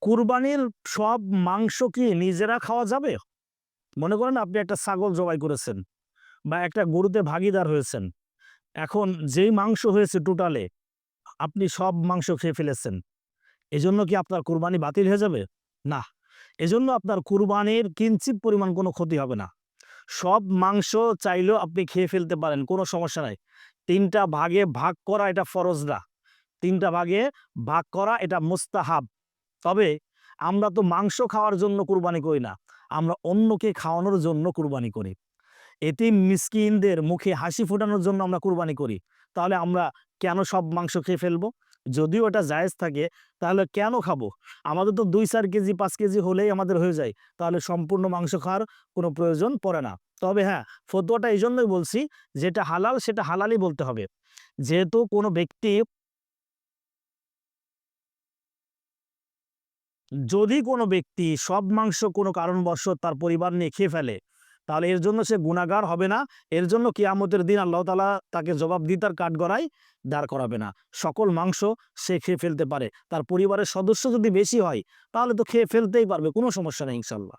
কুরবানির সব মাংস কি নিজেরা খাওয়া যাবে? মনে করেন আপনি একটা ছাগল জবাই করেছেন বা একটা গরুতে ভাগীদার হয়েছেন। এখন যেই মাংস হয়েছে টোটালে আপনি সব মাংস খেয়ে ফেলেছেন। এজন্য কি আপনার কুরবানি বাতিল হয়ে যাবে? না। এজন্য আপনার কুরবানির কিঞ্চিৎ পরিমাণ কোনো ক্ষতি হবে না। সব মাংস চাইলেও আপনি খেয়ে ফেলতে পারেন, কোনো সমস্যা নাই। ৩ টা ভাগে ভাগ করা এটা ফরজ না। ৩ টা ভাগে ভাগ করা এটা মুস্তাহাব। তবে আমরা তো মাংস খাওয়ার জন্য কুরবানি করি না। আমরা অন্যকে খাওয়ানোর জন্য কুরবানি করি। এতিম মিসকিনদের মুখে হাসি ফোটানোর জন্য আমরা কুরবানি করি। তাহলে আমরা কেন সব মাংস খেয়ে ফেলবো? যদিও এটা জায়েজ থাকে, তাহলে কেন খাবো? আমাদের তো ২-৪ কেজি ৫ কেজি হলেই আমাদের হয়ে যায়। তাহলে সম্পূর্ণ মাংস খাওয়ার কোনো প্রয়োজন পড়ে না। তবে হ্যাঁ, ফতোয়াটা এইজন্যই বলছি, যেটা হালাল সেটা হালালই বলতে হবে। যেহেতু কোনো ব্যক্তি যদি কোনো ব্যক্তি সব মাংস কোনো কারণবশত তার পরিবার নিয়ে খেয়ে ফেলে, তাহলে এর জন্য সে গুনাহগার হবে না। এর জন্য কিয়ামতের দিন আল্লাহ তাআলা তাকে জবাবদিহিতার কাঠগড়ায় দাঁড় করাবে না। সকল মাংস সে খেয়ে ফেলতে পারে। তার পরিবারের সদস্য যদি বেশি হয়, তাহলে তো খেয়ে ফেলতেই পারবে। কোনো সমস্যা নেই ইনশাআল্লাহ।